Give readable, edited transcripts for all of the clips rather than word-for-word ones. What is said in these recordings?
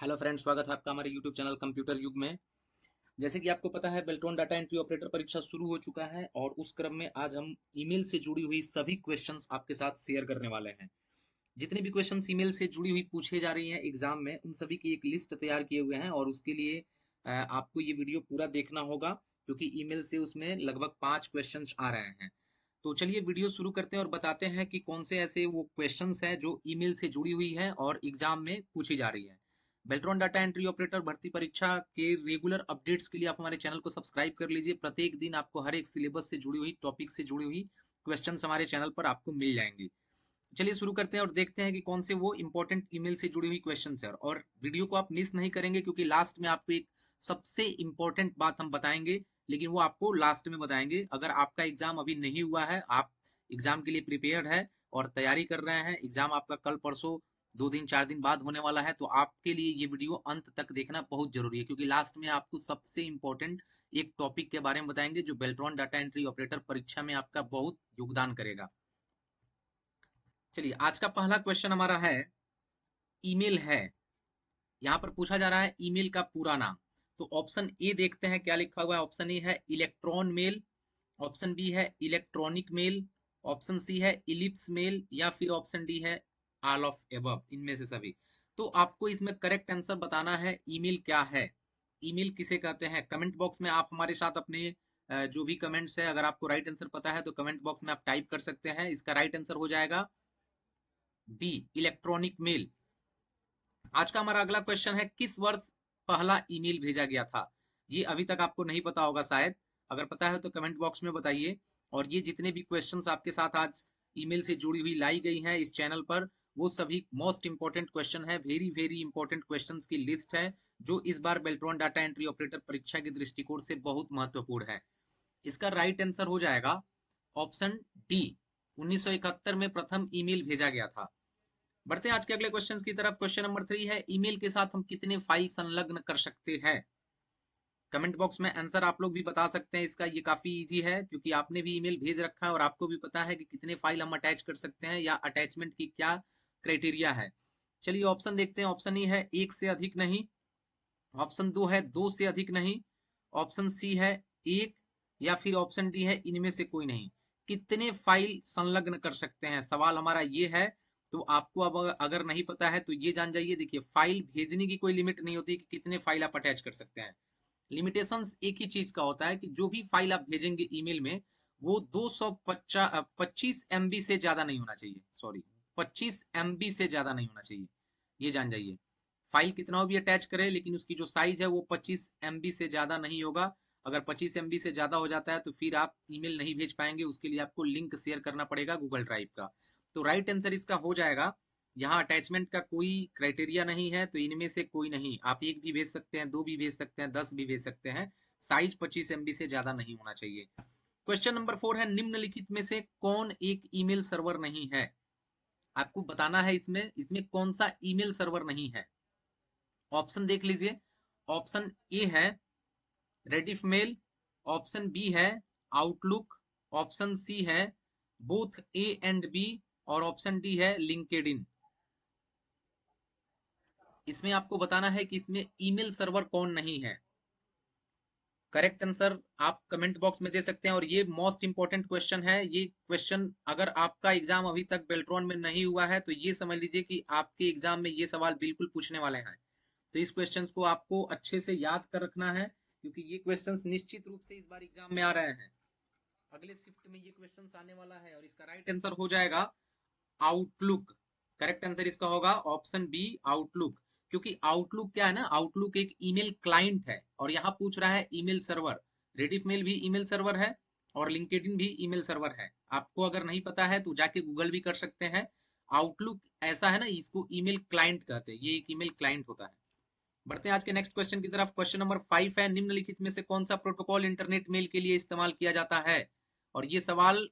Hello friends, स्वागत है आपका हमारे यूट्यूब चैनल कंप्यूटर युग में। जैसे कि आपको पता है, बेल्ट्रॉन डाटा एंट्री ऑपरेटर परीक्षा शुरू हो चुका है और उस क्रम में आज हम ईमेल से जुड़ी हुई सभी क्वेश्चंस आपके साथ शेयर करने वाले हैं। जितने भी क्वेश्चंस ईमेल से जुड़ी हुई पूछे जा रही हैं एग्जाम में, उन सभी की एक लिस्ट तैयार किए हुए हैं और उसके लिए आपको ये वीडियो पूरा देखना होगा, क्योंकि ईमेल से उसमें लगभग 5 क्वेश्चंस आ रहे हैं। तो चलिए वीडियो शुरू करते हैं और बताते हैं कि कौन से ऐसे वो क्वेश्चंस हैं जो ईमेल से जुड़ी हुई है और एग्जाम में पूछी जा रही है। बेल्ट्रॉन डाटा एंट्री ऑपरेटर भर्ती परीक्षा के रेगुलर अपडेट्स के लिए आप हमारे चैनल को सब्सक्राइब कर लीजिए। प्रत्येक दिन आपको हर एक सिलेबस से जुड़ी हुई, टॉपिक से जुड़ी हुई क्वेश्चंस हमारे चैनल पर आपको मिल जाएंगे। चलिए शुरू करते हैं और देखते हैं कि कौन से वो इंपॉर्टेंट ईमेल से जुड़ी हुई क्वेश्चंस है। और वीडियो को आप मिस नहीं करेंगे, क्योंकि लास्ट में आपको एक सबसे इंपॉर्टेंट बात हम बताएंगे, लेकिन वो आपको लास्ट में बताएंगे। अगर आपका एग्जाम अभी नहीं हुआ है, आप एग्जाम के लिए प्रिपेयर्ड है और तैयारी कर रहे हैं, एग्जाम आपका कल परसों 2 दिन 4 दिन बाद होने वाला है, तो आपके लिए ये वीडियो अंत तक देखना बहुत जरूरी है, क्योंकि लास्ट में आपको सबसे इंपॉर्टेंट एक टॉपिक के बारे में बताएंगे जो बेल्ट्रॉन डाटा एंट्री ऑपरेटर परीक्षा में आपका बहुत योगदान करेगा। चलिए, आज का पहला क्वेश्चन हमारा है, ईमेल है। यहाँ पर पूछा जा रहा है ईमेल का पूरा नाम। तो ऑप्शन ए देखते हैं क्या लिखा हुआ है। ऑप्शन ए है इलेक्ट्रॉन मेल, ऑप्शन बी है इलेक्ट्रॉनिक मेल, ऑप्शन सी है इलिप्स मेल, या फिर ऑप्शन डी है ऑल ऑफ एबव, इनमें से सभी। तो आपको इसमें करेक्ट आंसर बताना है, ईमेल क्या है, ईमेल किसे कहते हैं। कमेंट बॉक्स में आप हमारे साथ अपने जो भी कमेंट्स है, अगर आपको राइट आंसर पता है तो कमेंट बॉक्स में आप टाइप कर सकते हैं। इसका राइट आंसर हो जाएगा बी, इलेक्ट्रॉनिक मेल। आज का हमारा अगला क्वेश्चन है, किस वर्ष पहला ईमेल भेजा गया था। ये अभी तक आपको नहीं पता होगा शायद, अगर पता है तो कमेंट बॉक्स में बताइए। और ये जितने भी क्वेश्चंस आपके साथ आज ईमेल से जुड़ी हुई लाई गई हैं इस चैनल पर, वो सभी मोस्ट इंपॉर्टेंट क्वेश्चन है, वेरी वेरी इंपॉर्टेंट क्वेश्चंस की लिस्ट है, जो इस बार बेल्ट्रॉन डाटा एंट्री ऑपरेटर परीक्षा के दृष्टिकोण से बहुत महत्वपूर्ण है। इसका राइट आंसर हो जाएगा ऑप्शन डी, 1971 में प्रथम ईमेल भेजा गया था। बढ़ते हैं आज के अगले क्वेश्चन की तरफ। क्वेश्चन नंबर 3 है, ईमेल के साथ हम कितने फाइल संलग्न कर सकते हैं। कमेंट बॉक्स में आंसर आप लोग भी बता सकते हैं इसका। ये काफी इजी है, क्योंकि आपने भी ईमेल भेज रखा है और आपको भी पता है कि कितने फाइल हम अटैच कर सकते हैं या अटैचमेंट की क्या क्राइटेरिया है। चलिए ऑप्शन देखते हैं। ऑप्शन ए है एक से अधिक नहीं, ऑप्शन दो है दो से अधिक नहीं, ऑप्शन सी है एक, या फिर ऑप्शन डी है इनमें से कोई नहीं। कितने फाइल संलग्न कर सकते हैं, सवाल हमारा ये है। तो आपको अब अगर नहीं पता है तो ये जान जाइए। देखिए, फाइल भेजने की कोई लिमिट नहीं होती कि कितने फाइल आप अटैच कर सकते हैं। लिमिटेशंस एक ही चीज का होता है कि जो भी फाइल आप भेजेंगे ईमेल में, वो 225 MB से ज्यादा नहीं होना चाहिए। सॉरी, 25 MB से ज्यादा नहीं होना चाहिए, ये जान जाइए। फाइल कितना भी अटैच करे, लेकिन उसकी जो साइज है वो 25 MB से ज्यादा नहीं होगा। अगर 25 MB से ज्यादा हो जाता है तो फिर आप ईमेल नहीं भेज पाएंगे, उसके लिए आपको लिंक शेयर करना पड़ेगा गूगल ड्राइव का। तो राइट आंसर इसका हो जाएगा, यहाँ अटैचमेंट का कोई क्राइटेरिया नहीं है, तो इनमें से कोई नहीं। आप एक भी भेज सकते हैं, दो भी भेज सकते हैं, 10 भी भेज सकते हैं, साइज 25 MB से ज्यादा नहीं होना चाहिए। क्वेश्चन नंबर 4 है, निम्नलिखित में से कौन एक ईमेल सर्वर नहीं है। आपको बताना है इसमें इसमें कौन सा ईमेल सर्वर नहीं है। ऑप्शन देख लीजिए। ऑप्शन ए है रेडिफ मेल, ऑप्शन बी है आउटलुक, ऑप्शन सी है बोथ ए एंड बी, और ऑप्शन डी है लिंक्डइन। इसमें आपको बताना है कि इसमें ईमेल सर्वर कौन नहीं है। करेक्ट आंसर आप कमेंट बॉक्स में दे सकते हैं। और ये मोस्ट इंपॉर्टेंट क्वेश्चन है। ये क्वेश्चन अगर आपका एग्जाम अभी तक बेल्ट्रॉन में नहीं हुआ है तो ये समझ लीजिए कि आपके एग्जाम में ये सवाल बिल्कुल पूछने वाले हैं। तो इस क्वेश्चन को आपको अच्छे से याद कर रखना है, क्योंकि ये क्वेश्चन निश्चित रूप से इस बार एग्जाम में आ रहे हैं। अगले शिफ्ट में ये क्वेश्चन आने वाला है और इसका राइट आंसर हो जाएगा आउटलुक। करेक्ट आंसर इसका होगा ऑप्शन बी, आउटलुक। क्योंकि आउटलुक क्या है ना, आउटलुक एक ईमेल क्लाइंट है और यहाँ पूछ रहा है ईमेल सर्वर। रेडिफ मेल भी ईमेल सर्वर है और लिंक्डइन भी ईमेल सर्वर है। आपको अगर नहीं पता है तो जाके गूगल भी कर सकते हैं। आउटलुक ऐसा है ना, इसको ईमेल क्लाइंट कहते हैं, ये एक ईमेल क्लाइंट होता है। बढ़ते हैं आज के नेक्स्ट क्वेश्चन की तरफ। क्वेश्चन नंबर 5 है, निम्नलिखित में से कौन सा प्रोटोकॉल इंटरनेट मेल के लिए इस्तेमाल किया जाता है। और ये सवाल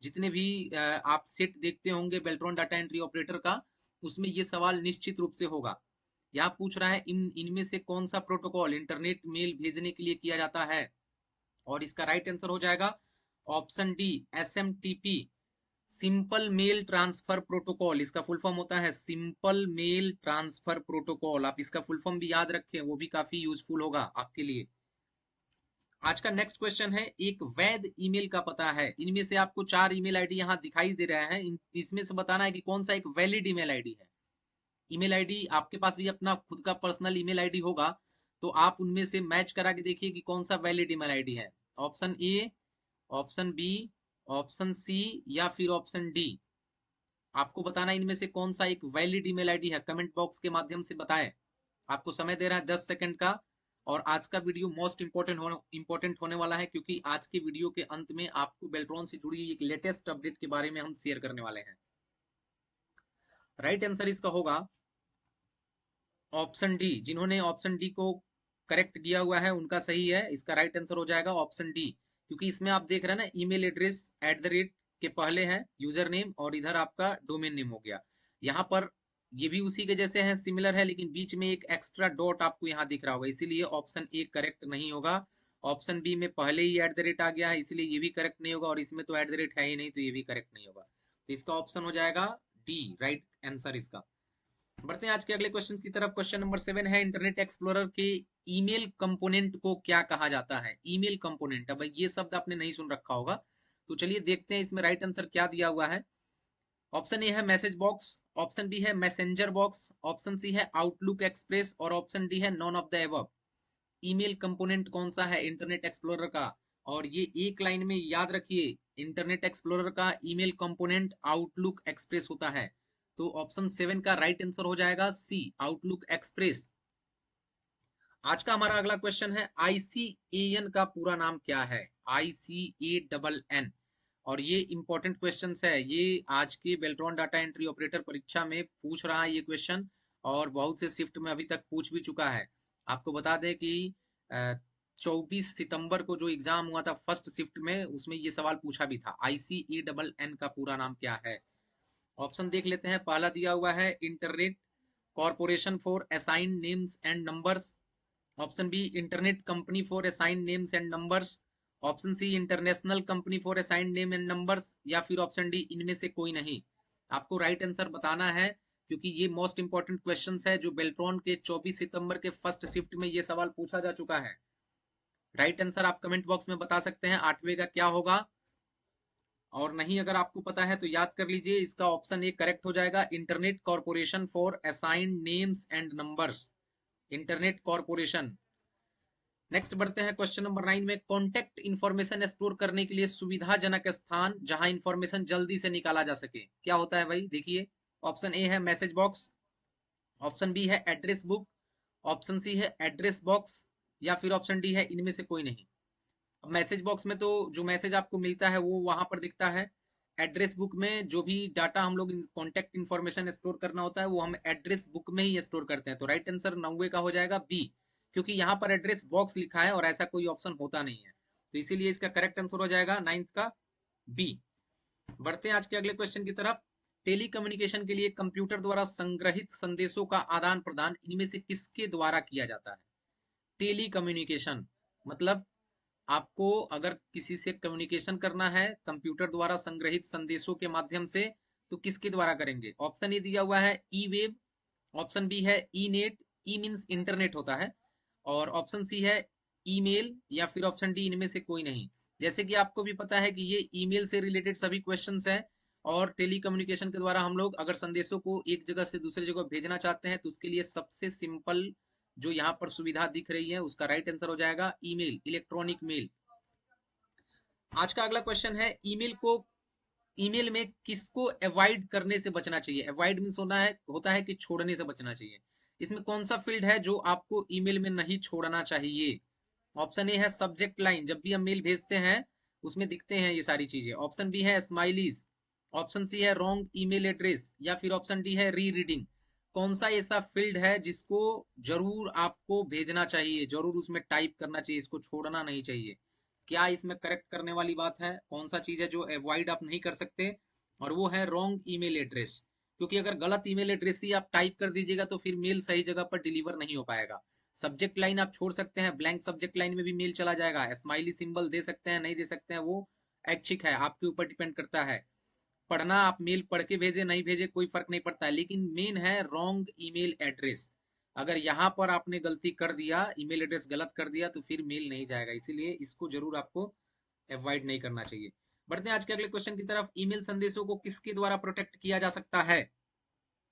जितने भी आप सेट देखते होंगे बेल्ट्रॉन डाटा एंट्री ऑपरेटर का, उसमें ये सवाल निश्चित रूप से होगा। यहाँ पूछ रहा है इनमें से कौन सा प्रोटोकॉल इंटरनेट मेल भेजने के लिए किया जाता है। और इसका राइट आंसर हो जाएगा option D, S M T P, simple mail transfer protocol, इसका फुल फॉर्म होता है सिंपल मेल ट्रांसफर प्रोटोकॉल। आप इसका फुल फॉर्म भी याद रखें, वो भी काफी यूजफुल होगा आपके लिए। आज का नेक्स्ट क्वेश्चन है, एक वैध ईमेल का पता है। इनमें से आपको 4 ईमेल आईडी यहाँ दिखाई दे रहा है, इसमें से बताना है कि कौन सा एक वैलिड ईमेल आईडी है। ईमेल आईडी आपके पास भी अपना खुद का पर्सनल ईमेल आईडी होगा, तो आप उनमें से मैच करा के देखिए कि कौन सा वैलिड ईमेल आईडी है। Option A, option B, option C या फिर ऑप्शन डी। आपको बताना इनमें से कौन सा एक वैलिड ईमेल आईडी है, कमेंट बॉक्स के माध्यम से बताएं। आपको समय दे रहा है 10 सेकंड का। और आज का वीडियो मोस्ट इंपॉर्टेंट होने वाला है, क्योंकि आज के वीडियो के अंत में आपको बेल्ट्रॉन से जुड़ी हुई एक लेटेस्ट अपडेट के बारे में हम शेयर करने वाले हैं। राइट आंसर इसका होगा ऑप्शन डी। जिन्होंने ऑप्शन डी को करेक्ट किया हुआ है उनका सही है, इसका राइट आंसर हो जाएगा ऑप्शन डी। क्योंकि इसमें आप देख रहे हैं ना, ईमेल एड्रेस @ के पहले है यूजर नेम और इधर आपका डोमेन नेम हो गया। यहाँ पर ये भी उसी के जैसे है, सिमिलर है, लेकिन बीच में एक एक्स्ट्रा डॉट आपको यहाँ दिख रहा होगा, इसीलिए ऑप्शन ए करेक्ट नहीं होगा। ऑप्शन बी में पहले ही @ आ गया है, इसलिए ये भी करेक्ट नहीं होगा, और इसमें तो @ है ही नहीं, तो ये भी करेक्ट नहीं होगा। तो इसका ऑप्शन हो जाएगा डी, राइट आंसर इसका। बढ़ते हैं आज के अगले क्वेश्चन की तरफ। क्वेश्चन नंबर 7 है, इंटरनेट एक्सप्लोरर के ईमेल कंपोनेंट को क्या कहा जाता है। ईमेल कंपोनेंट, अब ये शब्द आपने नहीं सुन रखा होगा, तो चलिए देखते हैं इसमें राइट आंसर क्या दिया हुआ है। ऑप्शन ए है मैसेज बॉक्स, ऑप्शन बी है मैसेंजर बॉक्स, ऑप्शन सी है आउटलुक एक्सप्रेस और ऑप्शन डी है none of the above. Email component कौन सा है इंटरनेट एक्सप्लोरर का, और ये एक लाइन में याद रखिए, इंटरनेट एक्सप्लोरर का ईमेल कंपोनेंट आउटलुक एक्सप्रेस होता है। तो ऑप्शन 7 का राइट आंसर हो जाएगा सी, आउटलुक एक्सप्रेस। आज का हमारा अगला क्वेश्चन है, ICAN का पूरा नाम क्या है। ICANN, और ये इंपॉर्टेंट क्वेश्चन है, ये आज के बेल्ट्रॉन डाटा एंट्री ऑपरेटर परीक्षा में पूछ रहा है ये क्वेश्चन, और बहुत से शिफ्ट में अभी तक पूछ भी चुका है। आपको बता दें कि 24 सितंबर को जो एग्जाम हुआ था फर्स्ट शिफ्ट में, उसमें ये सवाल पूछा भी था, ICANN का पूरा नाम क्या है। ऑप्शन देख लेते हैं। पहला दिया हुआ है internet corporation for assign names and numbers, option B internet company for assign names and numbers, option C international company for assign name and numbers, या फिर ऑप्शन डी इनमें से कोई नहीं। आपको राइट आंसर बताना है, क्योंकि ये मोस्ट इंपॉर्टेंट क्वेश्चंस है जो बेल्ट्रॉन के 24 सितंबर के फर्स्ट शिफ्ट में ये सवाल पूछा जा चुका है। राइट आंसर आप कमेंट बॉक्स में बता सकते हैं 8वें का क्या होगा, और नहीं अगर आपको पता है तो याद कर लीजिए, इसका ऑप्शन ए करेक्ट हो जाएगा, internet corporation for assign names and numbers, internet corporation. Next बढ़ते हैं क्वेश्चन नंबर 9 में, कॉन्टेक्ट इन्फॉर्मेशन स्टोर करने के लिए सुविधाजनक स्थान जहां इन्फॉर्मेशन जल्दी से निकाला जा सके, क्या होता है भाई। देखिए, ऑप्शन ए है मैसेज बॉक्स, ऑप्शन बी है एड्रेस बुक, ऑप्शन सी है एड्रेस बॉक्स, या फिर ऑप्शन डी है इनमें से कोई नहीं। अब मैसेज बॉक्स में तो जो मैसेज आपको मिलता है वो वहां पर दिखता है, एड्रेस बुक में जो भी डाटा हम लोग कॉन्टेक्ट इन्फॉर्मेशन स्टोर करना होता है वो हम एड्रेस बुक में ही स्टोर करते हैं। तो राइट आंसर 9वें का हो जाएगा बी, क्योंकि यहाँ पर एड्रेस बॉक्स लिखा है और ऐसा कोई ऑप्शन होता नहीं है, तो इसीलिए इसका करेक्ट आंसर हो जाएगा 9th का बी। बढ़ते हैं आज के अगले क्वेश्चन की तरफ। टेली कम्युनिकेशन के लिए कंप्यूटर द्वारा संग्रहित संदेशों का आदान प्रदान इनमें से किसके द्वारा किया जाता है। टेली कम्युनिकेशन मतलब आपको अगर किसी से कम्युनिकेशन करना है कंप्यूटर द्वारा संग्रहित संदेशों के माध्यम से, तो किसके द्वारा करेंगे। ऑप्शन ए दिया हुआ है ई वेब, ऑप्शन बी है E net, E means internet होता है, और ऑप्शन सी है ईमेल, या फिर ऑप्शन डी इनमें से कोई नहीं। जैसे कि आपको भी पता है कि ये ईमेल से रिलेटेड सभी क्वेश्चंस हैं, और टेली कम्युनिकेशन के द्वारा हम लोग अगर संदेशों को एक जगह से दूसरी जगह भेजना चाहते हैं तो उसके लिए सबसे सिंपल जो यहाँ पर सुविधा दिख रही है उसका राइट आंसर हो जाएगा ईमेल, इलेक्ट्रॉनिक मेल। आज का अगला क्वेश्चन है, ईमेल में किसको अवॉइड करने से बचना चाहिए। अवॉइड मीन्स होता है कि छोड़ने से बचना चाहिए। इसमें कौन सा फील्ड है जो आपको ईमेल में नहीं छोड़ना चाहिए। ऑप्शन ए है सब्जेक्ट लाइन, जब भी हम मेल भेजते हैं उसमें दिखते हैं ये सारी चीजें। ऑप्शन बी है स्माइलीज, ऑप्शन सी है रॉन्ग ईमेल एड्रेस, या फिर ऑप्शन डी है री रीडिंग। कौन सा ऐसा फील्ड है जिसको जरूर आपको भेजना चाहिए, जरूर उसमें टाइप करना चाहिए, इसको छोड़ना नहीं चाहिए। क्या इसमें करेक्ट करने वाली बात है, कौन सा चीज है जो अवॉइड आप नहीं कर सकते, और वो है रॉन्ग ईमेल एड्रेस। क्योंकि अगर गलत ईमेल एड्रेस ही आप टाइप कर दीजिएगा तो फिर मेल सही जगह पर डिलीवर नहीं हो पाएगा। सब्जेक्ट लाइन आप छोड़ सकते हैं, ब्लैंक सब्जेक्ट लाइन में भी मेल चला जाएगा। स्माइली सिंबल दे सकते हैं, नहीं दे सकते हैं, वो ऐच्छिक है, आपके ऊपर डिपेंड करता है। पढ़ना, आप मेल पढ़ के भेजे नहीं भेजे कोई फर्क नहीं पड़ता है, लेकिन मेन है रॉन्ग ईमेल एड्रेस। अगर यहाँ पर आपने गलती कर दिया, ईमेल एड्रेस गलत कर दिया, तो फिर मेल नहीं जाएगा, इसीलिए इसको जरूर आपको अवॉइड नहीं करना चाहिए। बढ़ते हैं आज के अगले क्वेश्चन की तरफ। ईमेल संदेशों को किसके द्वारा प्रोटेक्ट किया जा सकता है?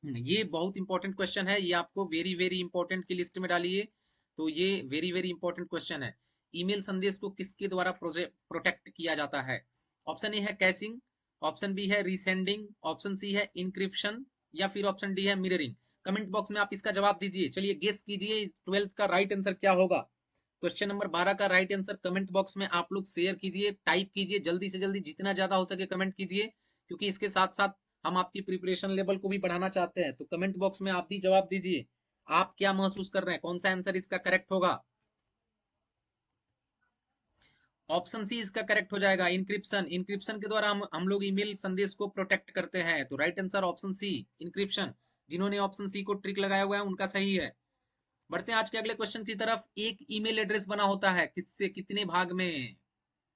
ये बहुत इंपॉर्टेंट क्वेश्चन है, ये आपको वेरी वेरी इंपॉर्टेंट की लिस्ट में डालिए। तो ये वेरी वेरी इंपॉर्टेंट क्वेश्चन है। ईमेल संदेश को किसके द्वारा प्रोटेक्ट किया जाता है? ऑप्शन ए है कैशिंग, ऑप्शन बी है रीसेंडिंग, ऑप्शन सी है इंक्रिप्शन, या फिर ऑप्शन डी है मिररिंग। कमेंट बॉक्स में आप इसका जवाब दीजिए। चलिए गेस कीजिए 12th का राइट आंसर क्या होगा। क्वेश्चन नंबर 12 का राइट आंसर कमेंट बॉक्स में आप लोग शेयर कीजिए, टाइप कीजिए, जल्दी से जल्दी जितना ज्यादा हो सके कमेंट कीजिए, क्योंकि इसके साथ साथ हम आपकी प्रिपरेशन लेवल को भी बढ़ाना चाहते हैं। तो कमेंट बॉक्स में आप भी जवाब दीजिए, आप क्या महसूस कर रहे हैं, कौन सा आंसर इसका करेक्ट होगा? ऑप्शन सी इसका करेक्ट हो जाएगा, इंक्रिप्शन। इंक्रिप्शन के द्वारा हम लोग ईमेल संदेश को प्रोटेक्ट करते हैं। तो right answer option C, encryption. जिन्होंने ऑप्शन सी को ट्रिक लगाया हुआ है उनका सही है। बढ़ते हैं आज के अगले क्वेश्चन की तरफ। एक ईमेल एड्रेस बना होता है किससे, कितने भाग में?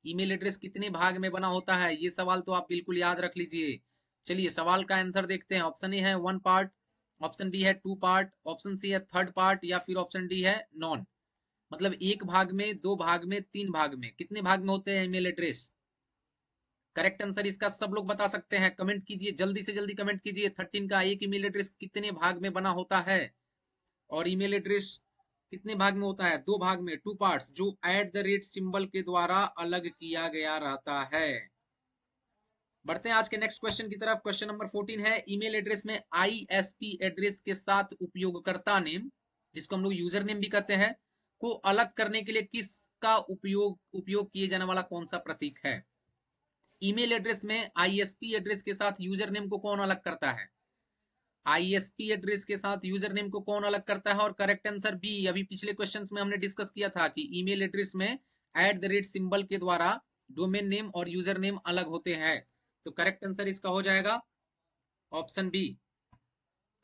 ईमेल एड्रेस कितने भाग में बना होता है, ये सवाल तो आप बिल्कुल याद रख लीजिए। चलिए सवाल का आंसर देखते हैं। ऑप्शन ए है 1 पार्ट, ऑप्शन बी है 2 पार्ट, ऑप्शन सी है 3rd पार्ट, या फिर ऑप्शन डी है नॉन। मतलब एक भाग में, दो भाग में, तीन भाग में, कितने भाग में होते हैं ईमेल एड्रेस? करेक्ट आंसर इसका सब लोग बता सकते हैं, कमेंट कीजिए, जल्दी से जल्दी कमेंट कीजिए। 13 का एक ईमेल एड्रेस कितने भाग में बना होता है? और ईमेल एड्रेस कितने भाग में होता है? दो भाग में, 2 पार्ट्स, जो @ सिंबल के द्वारा अलग किया गया रहता है। बढ़ते हैं आज के नेक्स्ट क्वेश्चन की तरफ। क्वेश्चन नंबर 14 है, ईमेल एड्रेस में आईएसपी एड्रेस के साथ उपयोगकर्ता नेम, जिसको हम लोग यूजर नेम भी कहते हैं, को अलग करने के लिए किसका उपयोग किए जाने वाला कौन सा प्रतीक है? ईमेल एड्रेस में आईएसपी एड्रेस के साथ यूजर नेम को कौन अलग करता है? आईएसपी एड्रेस के साथ यूजर नेम को कौन अलग करता है? और करेक्ट आंसर बी। अभी पिछले क्वेश्चंस में हमने डिस्कस किया था कि ईमेल एड्रेस में @ सिंबल के द्वारा डोमेन नेम और यूजर नेम अलग होते हैं। तो करेक्ट आंसर इसका हो जाएगा ऑप्शन बी।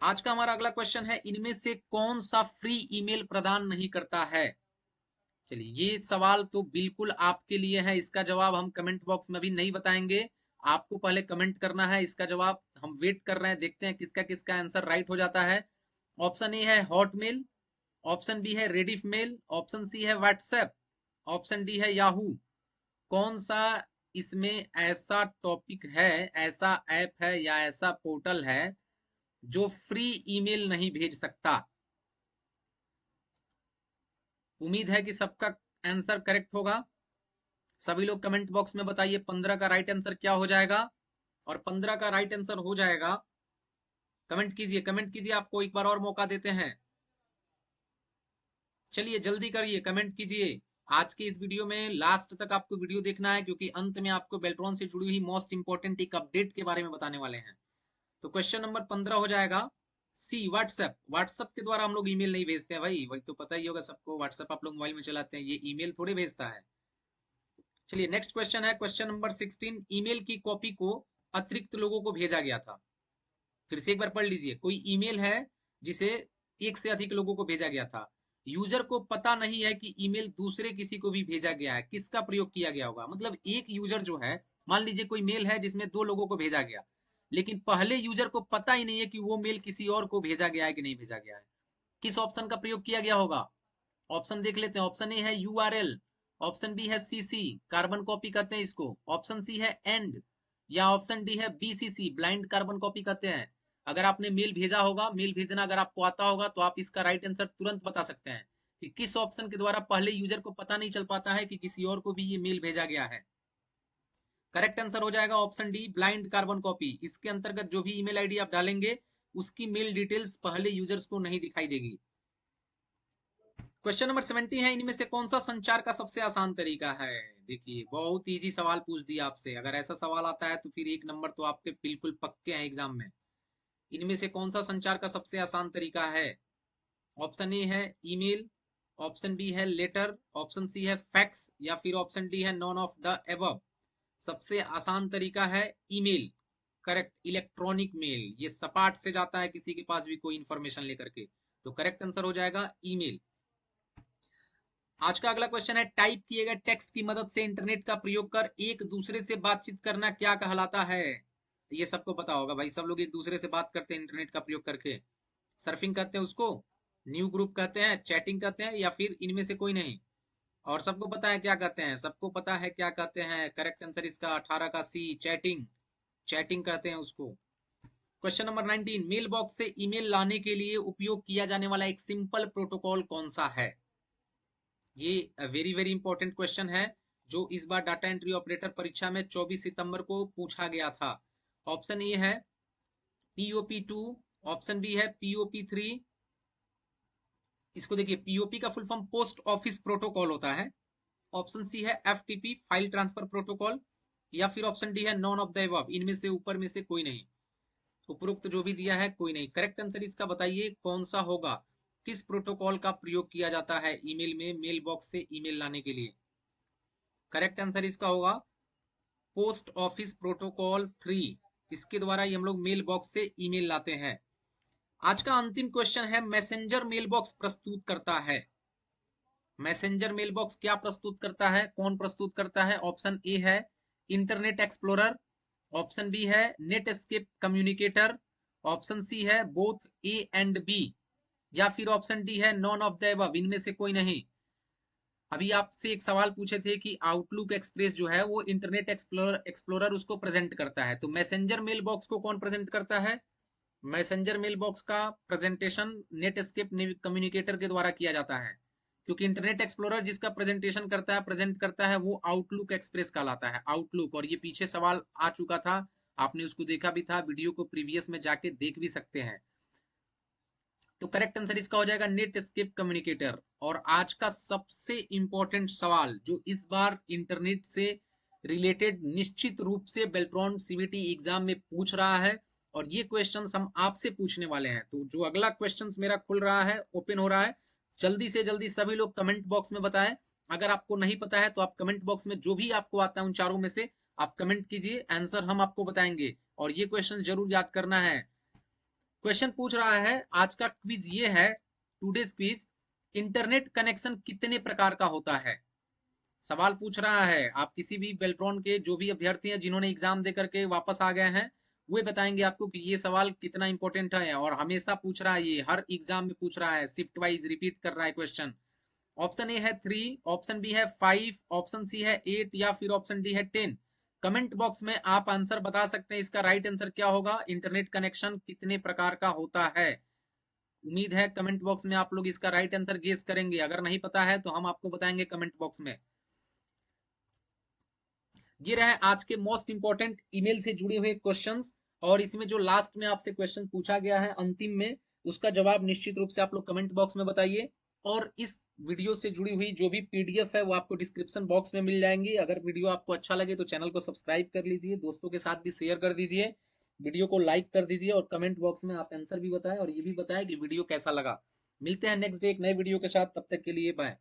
आज का हमारा अगला क्वेश्चन है, इनमें से कौन सा फ्री ईमेल प्रदान नहीं करता है? चलिए ये सवाल तो बिल्कुल आपके लिए है, इसका जवाब हम कमेंट बॉक्स में अभी नहीं बताएंगे, आपको पहले कमेंट करना है इसका जवाब। हम वेट कर रहे हैं, देखते हैं किसका किसका आंसर राइट हो जाता है। ऑप्शन ए है हॉटमेल, ऑप्शन बी है रेडिफ मेल, ऑप्शन सी है व्हाट्सएप, ऑप्शन डी है याहू। कौन सा इसमें ऐसा टॉपिक है, ऐसा ऐप है या ऐसा पोर्टल है जो फ्री ईमेल नहीं भेज सकता? उम्मीद है कि सबका आंसर करेक्ट होगा। सभी लोग कमेंट बॉक्स में बताइए 15 का राइट आंसर क्या हो जाएगा। और 15 का राइट आंसर हो जाएगा, कमेंट कीजिए कमेंट कीजिए, आपको एक बार और मौका देते हैं। चलिए जल्दी करिए, कमेंट कीजिए। आज के इस वीडियो में लास्ट तक आपको वीडियो देखना है, क्योंकि अंत में आपको बेल्ट्रॉन से जुड़ी हुई मोस्ट इंपोर्टेंट एक अपडेट के बारे में बताने वाले हैं। तो क्वेश्चन नंबर 15 हो जाएगा सी, व्हाट्सएप। व्हाट्सएप के द्वारा हम लोग ईमेल नहीं भेजते हैं भाई, वही तो पता ही होगा सबको, व्हाट्सएप आप लोग मोबाइल में चलाते हैं, ये ईमेल थोड़े भेजता है। चलिए नेक्स्ट क्वेश्चन है, क्वेश्चन नंबर 16। ईमेल की कॉपी को अतिरिक्त लोगों को भेजा गया था। फिर से एक बार पढ़ लीजिए, कोई ईमेल है जिसे एक से अधिक लोगों को भेजा गया था, यूजर को पता नहीं है कि ईमेल दूसरे किसी को भी भेजा गया है, किसका प्रयोग किया गया होगा? मतलब एक यूजर जो है, मान लीजिए कोई मेल है जिसमें 2 लोगों को भेजा गया, लेकिन पहले यूजर को पता ही नहीं है कि वो मेल किसी और को भेजा गया है कि नहीं भेजा गया है। किस ऑप्शन का प्रयोग किया गया होगा? ऑप्शन देख लेते हैं। ऑप्शन ए है यूआरएल, ऑप्शन बी है सीसी, कार्बन कॉपी कहते हैं इसको, ऑप्शन सी है एंड, या ऑप्शन डी है बीसीसी, ब्लाइंड कार्बन कॉपी कहते हैं। अगर आपने मेल भेजा होगा, मेल भेजना अगर आपको आता होगा, तो आप इसका राइट आंसर तुरंत बता सकते हैं कि किस ऑप्शन के द्वारा पहले यूजर को पता नहीं चल पाता है कि किसी और को भी ये मेल भेजा गया है। करेक्ट आंसर हो जाएगा option D, blind carbon copy. इसके अंतर्गत जो भी ईमेल आईडी आप डालेंगे, उसकी मेल डिटेल्स पहले यूजर्स को नहीं दिखाई देगी। क्वेश्चन नंबर 70 है, इनमें से कौन सा संचार का सबसे आसान तरीका है? देखिए बहुत इजी सवाल पूछ दिया आपसे, अगर ऐसा सवाल आता है तो फिर 1 नंबर तो आपके बिल्कुल पक्के हैं एग्जाम में। इनमें से कौन सा संचार का सबसे आसान तरीका है? ऑप्शन ए है ईमेल, ऑप्शन बी है लेटर, ऑप्शन सी है फैक्स, या फिर ऑप्शन डी है नॉन ऑफ द एबव। सबसे आसान तरीका है ईमेल। करेक्ट, इलेक्ट्रॉनिक मेल, ये सपाट से जाता है किसी के पास भी कोई इंफॉर्मेशन लेकर के। तो करेक्ट आंसर हो जाएगा ईमेल। आज का अगला क्वेश्चन है, टाइप किए गए टेक्स्ट की मदद से इंटरनेट का प्रयोग कर एक दूसरे से बातचीत करना क्या कहलाता है? ये सबको पता होगा भाई, सब लोग एक दूसरे से बात करते हैं इंटरनेट का प्रयोग करके। सर्फिंग कहते हैं उसको, न्यू ग्रुप कहते हैं, चैटिंग कहते हैं, या फिर इनमें से कोई नहीं? और सबको पता है क्या कहते हैं? सबको पता है क्या कहते हैं? करेक्ट आंसर इसका 18 का सी, चैटिंग। चैटिंग कहते हैं उसको। क्वेश्चन नंबर 19, मेल बॉक्स से ईमेल लाने के लिए उपयोग किया जाने वाला एक सिंपल प्रोटोकॉल कौन सा है? ये वेरी वेरी इंपॉर्टेंट क्वेश्चन है, जो इस बार डाटा एंट्री ऑपरेटर परीक्षा में 24 सितंबर को पूछा गया था। ऑप्शन ए है POP2, ऑप्शन बी है POP3। इसको देखिए, पीओपी का full form post office protocol होता है। ऑप्शन सी है FTP, फाइल ट्रांसफर प्रोटोकॉल, या फिर ऑप्शन डी है नॉन ऑफ द अबव। इनमें से ऊपर में से कोई नहीं, उपरोक्त जो भी दिया है कोई नहीं। करेक्ट आंसर इसका बताइए कौन सा होगा? किस प्रोटोकॉल का प्रयोग किया जाता है ईमेल में, मेल बॉक्स से ईमेल लाने के लिए? करेक्ट आंसर इसका होगा पोस्ट ऑफिस प्रोटोकॉल 3। इसके द्वारा ही हम लोग मेल बॉक्स से ईमेल लाते हैं। आज का अंतिम क्वेश्चन है, मैसेंजर मेल बॉक्स प्रस्तुत करता है। मैसेंजर मेल बॉक्स क्या प्रस्तुत करता है, कौन प्रस्तुत करता है? ऑप्शन ए है इंटरनेट एक्सप्लोरर, ऑप्शन बी है Netscape communicator, option C है बोथ ए एंड बी, या फिर ऑप्शन डी है नॉन ऑफ द अबव। इनमें से कोई नहीं। अभी आपसे एक सवाल पूछे थे कि आउटलुक एक्सप्रेस जो है वो इंटरनेट एक्सप्लोरर एक्सप्लोरर उसको प्रेजेंट करता है, तो मैसेंजर मेल बॉक्स को कौन प्रेजेंट करता है? मैसेंजर मेल बॉक्स का प्रेजेंटेशन नेट एस्केप कम्युनिकेटर के द्वारा किया जाता है, क्योंकि इंटरनेट एक्सप्लोरर जिसका प्रेजेंटेशन करता है, प्रेजेंट करता है, वो आउटलुक एक्सप्रेस कहलाता है, आउटलुक। और ये पीछे सवाल आ चुका था, आपने उसको देखा भी था, वीडियो को प्रीवियस में जाके देख भी सकते हैं। तो करेक्ट आंसर इसका हो जाएगा नेट एस्केप कम्युनिकेटर। और आज का सबसे इंपॉर्टेंट सवाल जो इस बार इंटरनेट से रिलेटेड निश्चित रूप से बेल्ट्रॉन सीबीटी एग्जाम में पूछ रहा है, और ये क्वेश्चंस हम आपसे पूछने वाले हैं। तो जो अगला क्वेश्चंस मेरा खुल रहा है, ओपन हो रहा है, जल्दी से जल्दी सभी लोग कमेंट बॉक्स में बताएं। अगर आपको नहीं पता है तो आप कमेंट बॉक्स में जो भी आपको आता है उन चारों में से आप कमेंट कीजिए, आंसर हम आपको बताएंगे। और ये क्वेश्चन जरूर याद करना है। क्वेश्चन पूछ रहा है, आज का क्विज ये है, टुडेज क्विज, इंटरनेट कनेक्शन कितने प्रकार का होता है? सवाल पूछ रहा है, आप किसी भी बेल्ट्रॉन के जो भी अभ्यर्थी हैं जिन्होंने एग्जाम दे करके वापस आ गए हैं, वे बताएंगे आपको कि ये सवाल कितना इंपॉर्टेंट है, और हमेशा पूछ रहा है, ये हर एग्जाम में पूछ रहा है, शिफ्ट वाइज रिपीट कर रहा है क्वेश्चन। ऑप्शन ए है 3, ऑप्शन बी है 5, ऑप्शन सी है 8, या फिर ऑप्शन डी है 10। कमेंट बॉक्स में आप आंसर बता सकते हैं, इसका राइट आंसर क्या होगा, इंटरनेट कनेक्शन कितने प्रकार का होता है। उम्मीद है कमेंट बॉक्स में आप लोग इसका राइट आंसर गेस करेंगे। अगर नहीं पता है तो हम आपको बताएंगे कमेंट बॉक्स में। ये रहे आज के मोस्ट इंपॉर्टेंट ईमेल से जुड़े हुए क्वेश्चंस, और इसमें जो लास्ट में आपसे क्वेश्चन पूछा गया है अंतिम में, उसका जवाब निश्चित रूप से आप लोग कमेंट बॉक्स में बताइए। और इस वीडियो से जुड़ी हुई जो भी पीडीएफ है वो आपको डिस्क्रिप्शन बॉक्स में मिल जाएंगी। अगर वीडियो आपको अच्छा लगे तो चैनल को सब्सक्राइब कर लीजिए, दोस्तों के साथ भी शेयर कर दीजिए, वीडियो को लाइक कर दीजिए, और कमेंट बॉक्स में आप आंसर भी बताएं, और ये भी बताएं कि वीडियो कैसा लगा। मिलते हैं नेक्स्ट डे एक नए वीडियो के साथ, तब तक के लिए बाय।